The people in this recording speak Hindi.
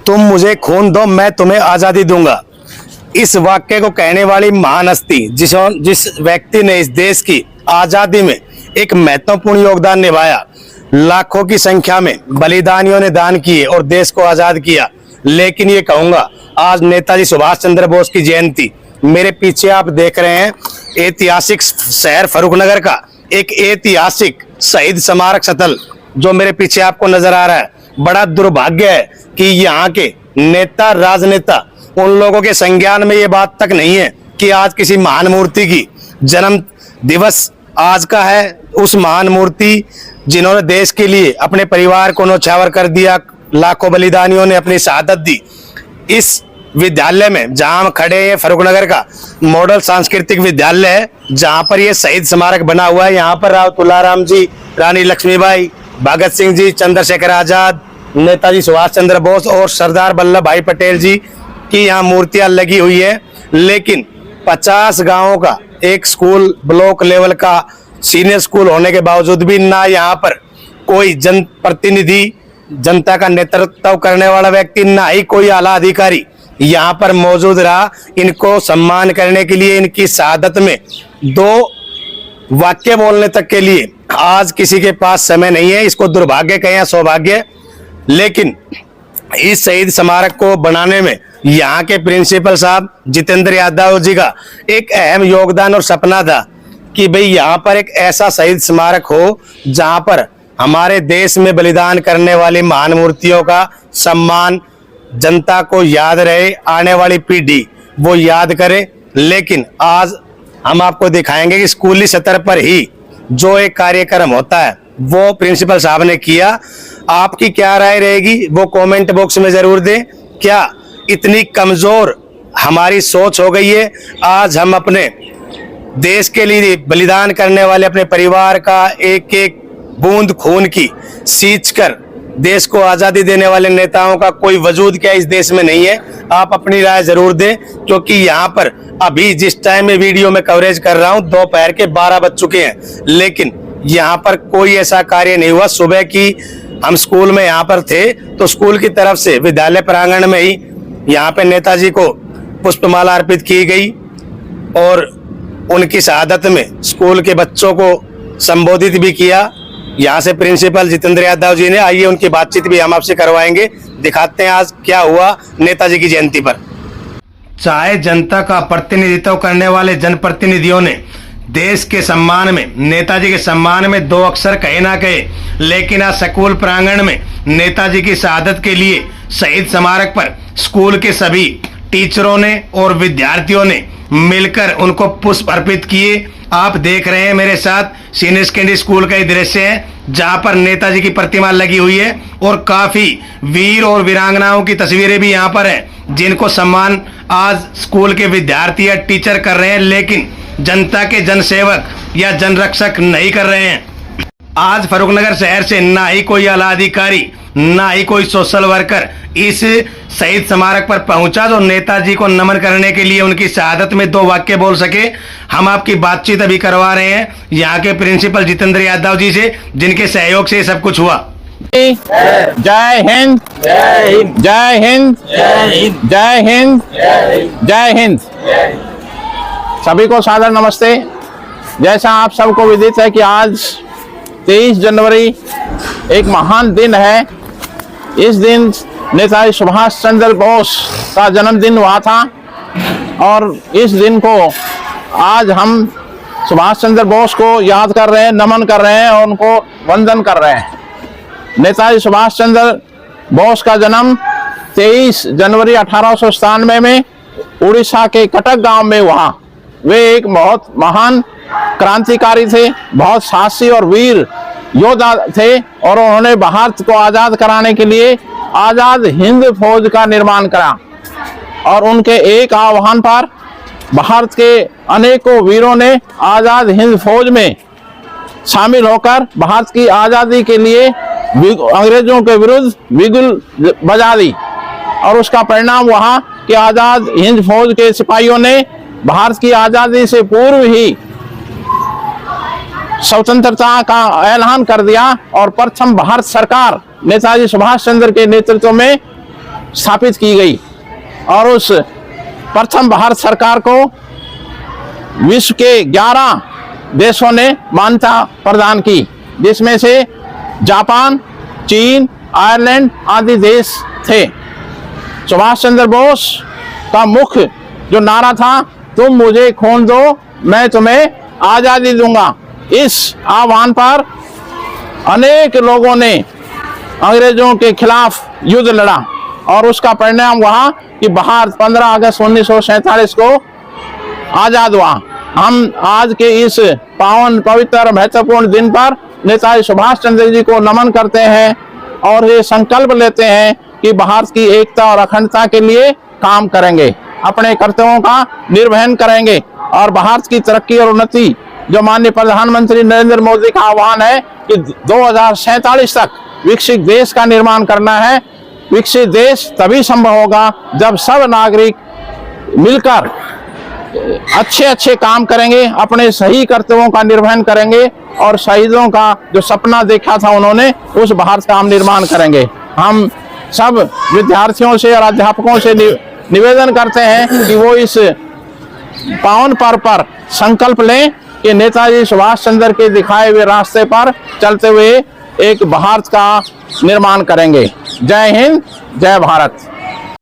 तुम मुझे खून दो, मैं तुम्हें आजादी दूंगा। इस वाक्य को कहने वाली महान हस्ती, जिस व्यक्ति ने इस देश की आजादी में एक महत्वपूर्ण योगदान निभाया, लाखों की संख्या में बलिदानियों ने दान किए और देश को आजाद किया। लेकिन ये कहूंगा, आज नेताजी सुभाष चंद्र बोस की जयंती। मेरे पीछे आप देख रहे हैं ऐतिहासिक शहर फर्रुखनगर का एक ऐतिहासिक शहीद स्मारक स्थल जो मेरे पीछे आपको नजर आ रहा है। बड़ा दुर्भाग्य है कि यहाँ के नेता, राजनेता, उन लोगों के संज्ञान में ये बात तक नहीं है कि आज किसी महान मूर्ति की जन्म दिवस आज का है। उस महान मूर्ति जिन्होंने देश के लिए अपने परिवार को न्यौछावर कर दिया, लाखों बलिदानियों ने अपनी शहादत दी। इस विद्यालय में जहां हम खड़े हैं, फर्रुखनगर का मॉडल सांस्कृतिक विद्यालय है, जहां पर ये शहीद स्मारक बना हुआ है। यहाँ पर राव तुलाराम जी, रानी लक्ष्मीबाई, भगत सिंह जी, चंद्रशेखर आजाद, नेताजी सुभाष चंद्र बोस और सरदार वल्लभ भाई पटेल जी की यहाँ मूर्तियां लगी हुई है। लेकिन 50 गांवों का एक स्कूल, ब्लॉक लेवल का सीनियर स्कूल होने के बावजूद भी ना यहाँ पर कोई जनप्रतिनिधि, जनता का नेतृत्व करने वाला व्यक्ति, ना ही कोई आला अधिकारी यहाँ पर मौजूद रहा इनको सम्मान करने के लिए। इनकी शहादत में 2 वाक्य बोलने तक के लिए आज किसी के पास समय नहीं है। इसको दुर्भाग्य कहें या सौभाग्य, लेकिन इस शहीद स्मारक को बनाने में यहाँ के प्रिंसिपल साहब जितेंद्र यादव जी का एक अहम योगदान और सपना था कि भाई यहाँ पर एक ऐसा शहीद स्मारक हो जहाँ पर हमारे देश में बलिदान करने वाली महान मूर्तियों का सम्मान जनता को याद रहे, आने वाली पीढ़ी वो याद करे। लेकिन आज हम आपको दिखाएंगे कि स्कूली स्तर पर ही जो एक कार्यक्रम होता है वो प्रिंसिपल साहब ने किया। आपकी क्या राय रहेगी वो कमेंट बॉक्स में जरूर दें। क्या इतनी कमजोर हमारी सोच हो गई है? आज हम अपने देश के लिए बलिदान करने वाले अपने परिवार का एक एक बूंद खून की सींच कर देश को आजादी देने वाले नेताओं का कोई वजूद क्या इस देश में नहीं है? आप अपनी राय जरूर दें, क्योंकि यहाँ पर अभी जिस टाइम में वीडियो में कवरेज कर रहा हूँ दोपहर के 12 बज चुके हैं, लेकिन यहाँ पर कोई ऐसा कार्य नहीं हुआ। सुबह की हम स्कूल में यहाँ पर थे तो स्कूल की तरफ से विद्यालय प्रांगण में ही यहाँ पे नेताजी को पुष्पमाला अर्पित की गई और उनकी शहादत में स्कूल के बच्चों को संबोधित भी किया। यहाँ से प्रिंसिपल जितेंद्र यादव जी ने, आइए उनकी बातचीत भी हम आपसे करवाएंगे, दिखाते हैं आज क्या हुआ नेताजी की जयंती पर। चाहे जनता का प्रतिनिधित्व करने वाले जनप्रतिनिधियों ने देश के सम्मान में, नेताजी के सम्मान में 2 अक्षर कहे ना कहे, लेकिन आज स्कूल प्रांगण में नेताजी की शहादत के लिए शहीद स्मारक पर स्कूल के सभी टीचरों ने और विद्यार्थियों ने मिलकर उनको पुष्प अर्पित किए। आप देख रहे हैं मेरे साथ सीनियर सेकेंडरी स्कूल का ये दृश्य है जहां पर नेताजी की प्रतिमा लगी हुई है और काफी वीर और वीरांगनाओं की तस्वीरें भी यहां पर हैं, जिनको सम्मान आज स्कूल के विद्यार्थी या टीचर कर रहे हैं, लेकिन जनता के जनसेवक या जनरक्षक नहीं कर रहे हैं। आज फर्रुखनगर शहर से ना ही कोई आला अधिकारी, ना ही कोई सोशल वर्कर इस शहीद स्मारक पर पहुंचा जो नेताजी को नमन करने के लिए उनकी शहादत में 2 वाक्य बोल सके। हम आपकी बातचीत अभी करवा रहे हैं यहाँ के प्रिंसिपल जितेंद्र यादव जी से, जिनके सहयोग से सब कुछ हुआ। जय हिंद, जय हिंद, जय हिंद, जय हिंद, जय हिंद। सभी को सादर नमस्ते। जैसा आप सबको विदित है कि आज 23 जनवरी एक महान दिन है। इस दिन नेताजी सुभाष चंद्र बोस का जन्मदिन हुआ था और इस दिन को आज हम सुभाष चंद्र बोस को याद कर रहे हैं, नमन कर रहे हैं और उनको वंदन कर रहे हैं। नेताजी सुभाष चंद्र बोस का जन्म 23 जनवरी 1897 में उड़ीसा के कटक गांव में हुआ। वे एक बहुत महान क्रांतिकारी थे, बहुत साहसी और वीर योद्धा थे और उन्होंने भारत को आज़ाद कराने के लिए आज़ाद हिंद फौज का निर्माण करा और उनके एक आह्वान पर भारत के अनेकों वीरों ने आज़ाद हिंद फौज में शामिल होकर भारत की आज़ादी के लिए अंग्रेजों के विरुद्ध बिगुल बजा दी और उसका परिणाम हुआ कि आज़ाद हिंद फौज के सिपाहियों ने भारत की आज़ादी से पूर्व ही स्वतंत्रता का ऐलान कर दिया और प्रथम भारत सरकार नेताजी सुभाष चंद्र के नेतृत्व में स्थापित की गई और उस प्रथम भारत सरकार को विश्व के 11 देशों ने मान्यता प्रदान की, जिसमें से जापान, चीन, आयरलैंड आदि देश थे। सुभाष चंद्र बोस का मुख्य जो नारा था, तुम मुझे खून दो मैं तुम्हें आजादी दूंगा, इस आह्वान पर अनेक लोगों ने अंग्रेजों के खिलाफ युद्ध लड़ा और उसका परिणाम हुआ कि भारत 15 अगस्त 1947 को आजाद हुआ। हम आज के इस पावन पवित्र और महत्वपूर्ण दिन पर नेताजी सुभाष चंद्र जी को नमन करते हैं और ये संकल्प लेते हैं कि भारत की एकता और अखंडता के लिए काम करेंगे, अपने कर्तव्यों का निर्वहन करेंगे और भारत की तरक्की और उन्नति जो माननीय प्रधानमंत्री नरेंद्र मोदी का आह्वान है कि 2047 तक विकसित देश का निर्माण करना है। विकसित देश तभी संभव होगा जब सब नागरिक मिलकर अच्छे अच्छे काम करेंगे, अपने सही कर्तव्यों का निर्वहन करेंगे और शहीदों का जो सपना देखा था उन्होंने, उस भारत का हम निर्माण करेंगे। हम सब विद्यार्थियों से और अध्यापकों से निवेदन करते हैं कि वो इस पावन पर्व पर संकल्प लें कि नेताजी सुभाष चंद्र के दिखाए हुए रास्ते पर चलते हुए एक भारत का निर्माण करेंगे। जय हिंद, जय भारत।